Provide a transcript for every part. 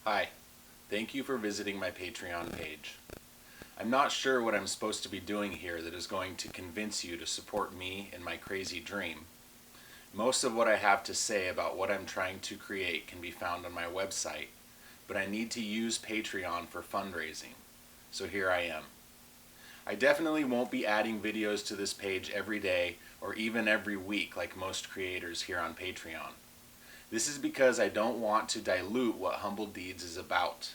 Hi, thank you for visiting my Patreon page. I'm not sure what I'm supposed to be doing here that is going to convince you to support me in my crazy dream. Most of what I have to say about what I'm trying to create can be found on my website, but I need to use Patreon for fundraising, so here I am. I definitely won't be adding videos to this page every day or even every week like most creators here on Patreon. This is because I don't want to dilute what Humble Deeds is about.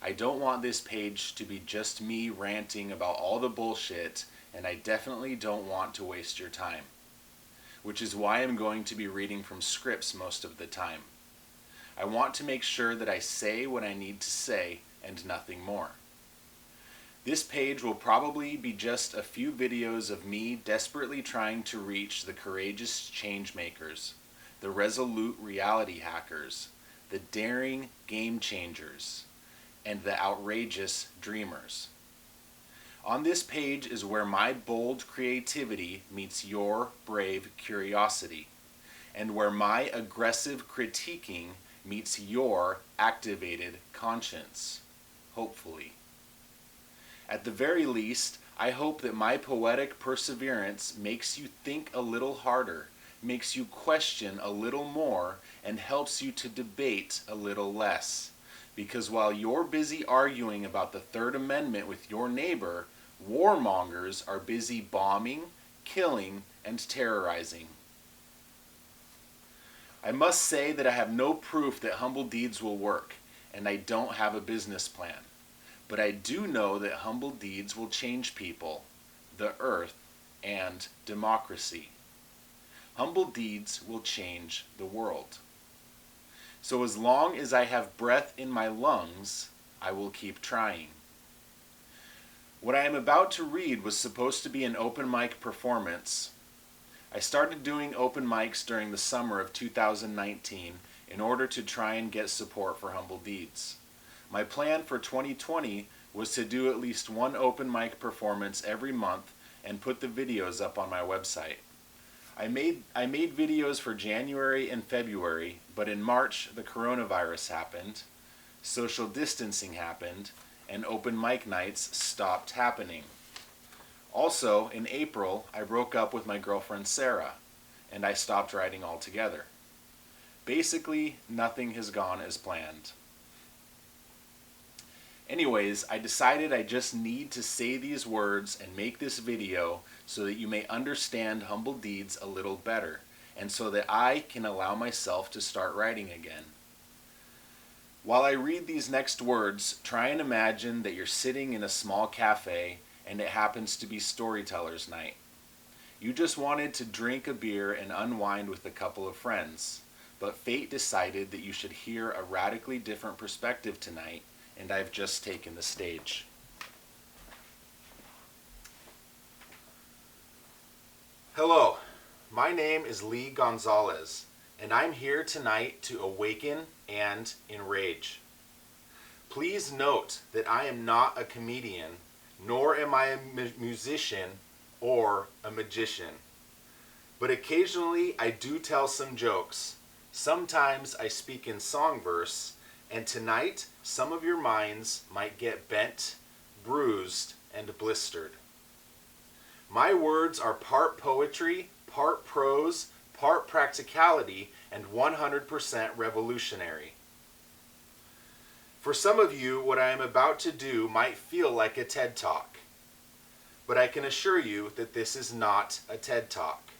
I don't want this page to be just me ranting about all the bullshit, and I definitely don't want to waste your time. Which is why I'm going to be reading from scripts most of the time. I want to make sure that I say what I need to say and nothing more. This page will probably be just a few videos of me desperately trying to reach the courageous change makers, the resolute reality hackers, the daring game changers, and the outrageous dreamers. On this page is where my bold creativity meets your brave curiosity, and where my aggressive critiquing meets your activated conscience, hopefully. At the very least, I hope that my poetic perseverance makes you think a little harder, makes you question a little more, and helps you to debate a little less. Because while you're busy arguing about the Third Amendment with your neighbor, warmongers are busy bombing, killing, and terrorizing. I must say that I have no proof that Humble Deeds will work, and I don't have a business plan. But I do know that Humble Deeds will change people, the earth, and democracy. Humble Deeds will change the world. So as long as I have breath in my lungs, I will keep trying. What I am about to read was supposed to be an open mic performance. I started doing open mics during the summer of 2019 in order to try and get support for Humble Deeds. My plan for 2020 was to do at least one open mic performance every month and put the videos up on my website. I made videos for January and February, but in March the coronavirus happened, social distancing happened, and open mic nights stopped happening. Also, in April, I broke up with my girlfriend Sarah, and I stopped writing altogether. Basically, nothing has gone as planned. Anyways, I decided I just need to say these words and make this video so that you may understand Humble Deeds a little better, and so that I can allow myself to start writing again. While I read these next words, try and imagine that you're sitting in a small cafe and it happens to be storyteller's night. You just wanted to drink a beer and unwind with a couple of friends, but fate decided that you should hear a radically different perspective tonight, and I've just taken the stage. Hello, my name is Lee Gonzalez, and I'm here tonight to awaken and enrage. Please note that I am not a comedian, nor am I a musician or a magician. But occasionally I do tell some jokes. Sometimes I speak in song verse, and tonight some of your minds might get bent, bruised, and blistered. My words are part poetry, part prose, part practicality, and 100% revolutionary. For some of you, what I am about to do might feel like a TED Talk, but I can assure you that this is not a TED Talk.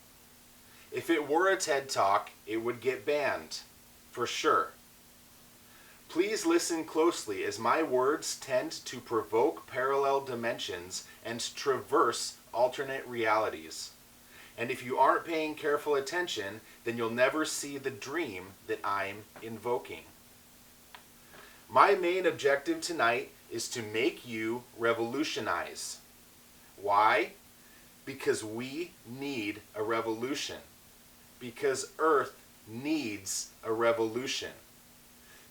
If it were a TED Talk, it would get banned, for sure. Please listen closely as my words tend to provoke parallel dimensions and traverse alternate realities. And if you aren't paying careful attention, then you'll never see the dream that I'm invoking. My main objective tonight is to make you revolutionize. Why? Because we need a revolution. Because Earth needs a revolution.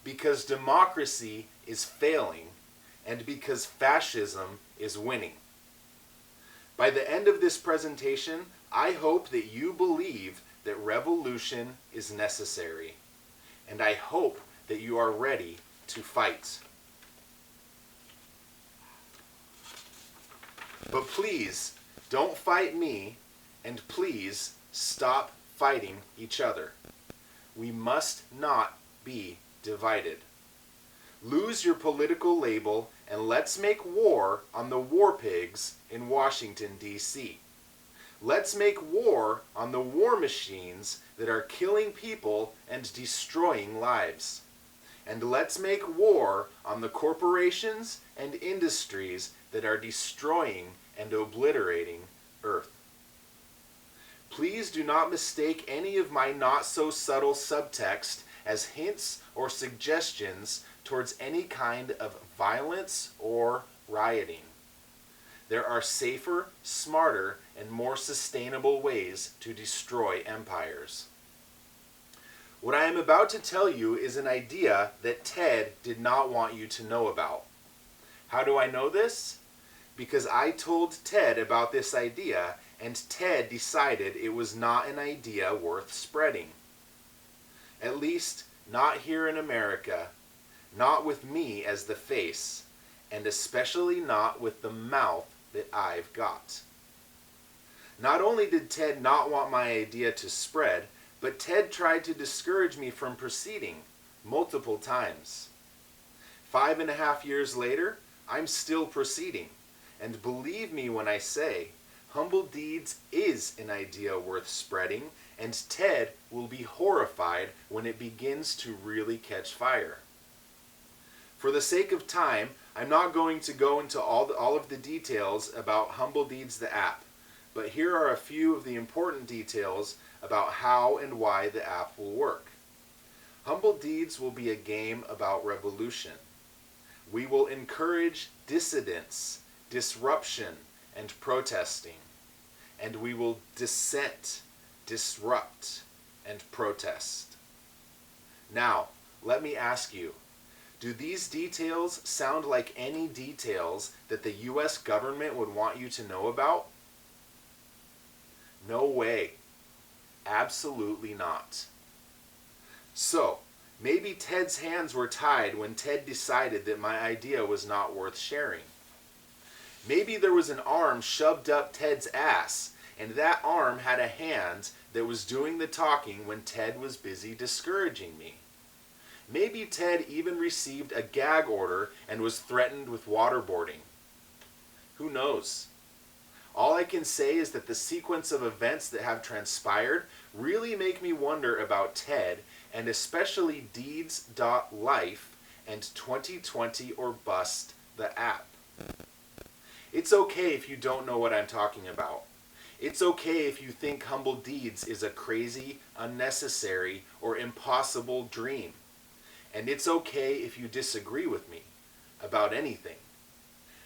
Because democracy is failing, and because fascism is winning. By the end of this presentation, I hope that you believe that revolution is necessary, and I hope that you are ready to fight. But please, don't fight me, and please stop fighting each other. We must not be divided. Lose your political label and let's make war on the war pigs in Washington, D.C. Let's make war on the war machines that are killing people and destroying lives. And let's make war on the corporations and industries that are destroying and obliterating Earth. Please do not mistake any of my not-so-subtle subtext as hints or suggestions towards any kind of violence or rioting. There are safer, smarter, and more sustainable ways to destroy empires. What I am about to tell you is an idea that Ted did not want you to know about. How do I know this? Because I told Ted about this idea, and Ted decided it was not an idea worth spreading. At least, not here in America, not with me as the face, and especially not with the mouth that I've got. Not only did Ted not want my idea to spread, but Ted tried to discourage me from proceeding multiple times. 5.5 years later, I'm still proceeding. And believe me when I say, Humble Deeds is an idea worth spreading, and Ted will be horrified when it begins to really catch fire. For the sake of time, I'm not going to go into all of the details about Humble Deeds the app, but here are a few of the important details about how and why the app will work. Humble Deeds will be a game about revolution. We will encourage dissidence, disruption, and protesting. And we will dissent, disrupt, and protest. Now, let me ask you, do these details sound like any details that the U.S. government would want you to know about? No way. Absolutely not. So, maybe Ted's hands were tied when Ted decided that my idea was not worth sharing. Maybe there was an arm shoved up Ted's ass, and that arm had a hand that was doing the talking when Ted was busy discouraging me. Maybe Ted even received a gag order and was threatened with waterboarding. Who knows? All I can say is that the sequence of events that have transpired really make me wonder about Ted, and especially Deeds.life and 2020 or Bust, the app. It's okay if you don't know what I'm talking about. It's okay if you think Humble Deeds is a crazy, unnecessary, or impossible dream. And it's okay if you disagree with me about anything.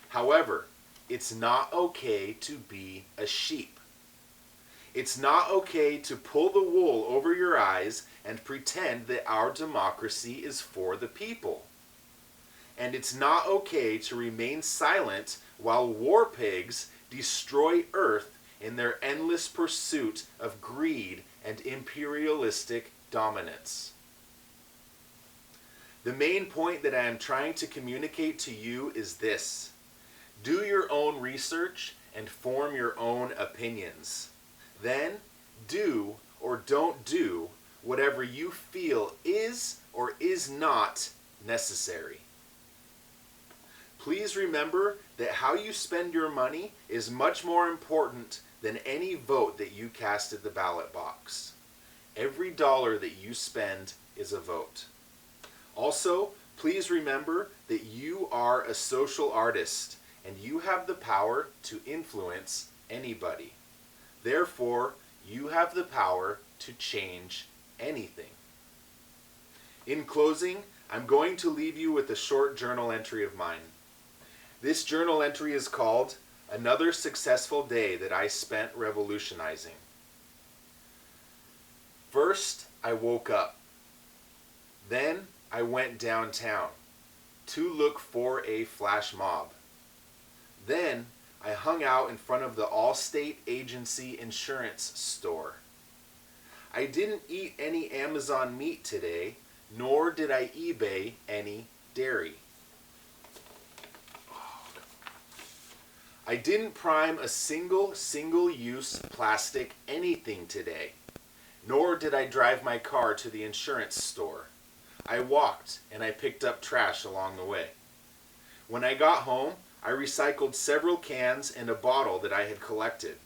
However, it's not okay to be a sheep. It's not okay to pull the wool over your eyes and pretend that our democracy is for the people. And it's not okay to remain silent while war pigs destroy Earth in their endless pursuit of greed and imperialistic dominance. The main point that I am trying to communicate to you is this. Do your own research and form your own opinions. Then do or don't do whatever you feel is or is not necessary. Please remember that how you spend your money is much more important than any vote that you cast at the ballot box. Every dollar that you spend is a vote. Also, please remember that you are a social artist and you have the power to influence anybody. Therefore, you have the power to change anything. In closing, I'm going to leave you with a short journal entry of mine. This journal entry is called Another Successful Day That I Spent Revolutionizing. First, I woke up. Then, I went downtown to look for a flash mob. Then, I hung out in front of the Allstate Agency Insurance store. I didn't eat any Amazon meat today, nor did I eBay any dairy. I didn't prime a single-use plastic anything today, nor did I drive my car to the insurance store. I walked and I picked up trash along the way. When I got home, I recycled several cans and a bottle that I had collected.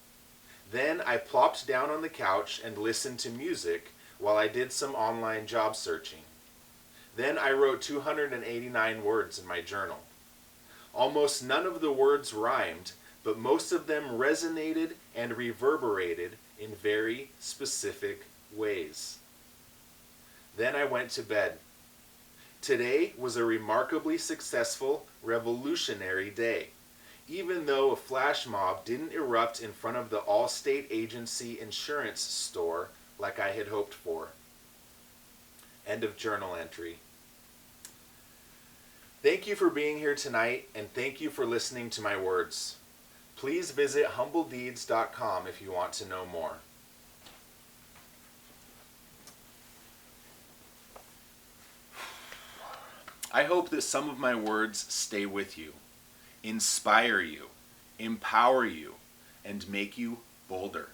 Then I plopped down on the couch and listened to music while I did some online job searching. Then I wrote 289 words in my journal. Almost none of the words rhymed, but most of them resonated and reverberated in very specific ways. Then I went to bed. Today was a remarkably successful, revolutionary day, even though a flash mob didn't erupt in front of the Allstate Agency insurance store like I had hoped for. End of journal entry. Thank you for being here tonight, and thank you for listening to my words. Please visit humbledeeds.com if you want to know more. I hope that some of my words stay with you, inspire you, empower you, and make you bolder.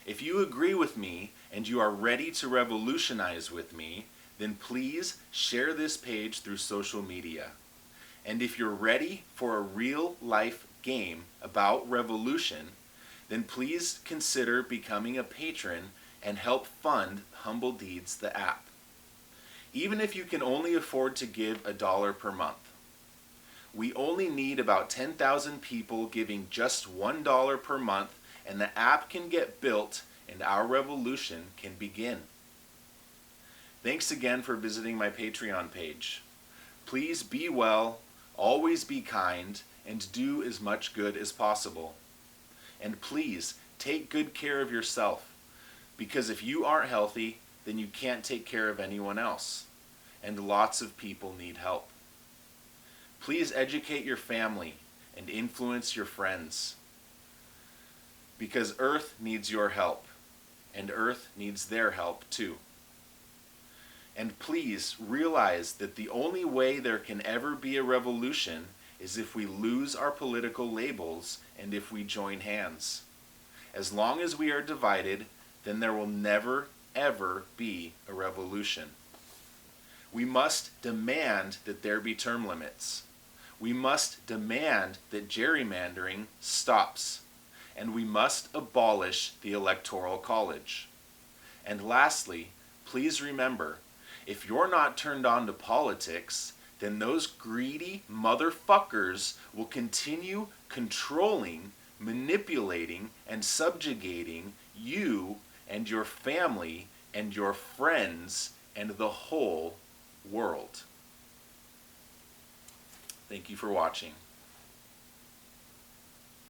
If you agree with me and you are ready to revolutionize with me, then please share this page through social media. And if you're ready for a real-life game about revolution, then please consider becoming a patron and help fund Humble Deeds, the app. Even if you can only afford to give $1 per month. We only need about 10,000 people giving just $1 per month, and the app can get built and our revolution can begin. Thanks again for visiting my Patreon page. Please be well, always be kind, and do as much good as possible. And please take good care of yourself, because if you aren't healthy, then you can't take care of anyone else. And lots of people need help. Please educate your family and influence your friends. Because Earth needs your help, and Earth needs their help too. And please realize that the only way there can ever be a revolution is if we lose our political labels and if we join hands. As long as we are divided, then there will never, ever be a revolution. We must demand that there be term limits. We must demand that gerrymandering stops. And we must abolish the Electoral College. And lastly, please remember, if you're not turned on to politics, then those greedy motherfuckers will continue controlling, manipulating, and subjugating you and your family and your friends and the whole world. Thank you for watching.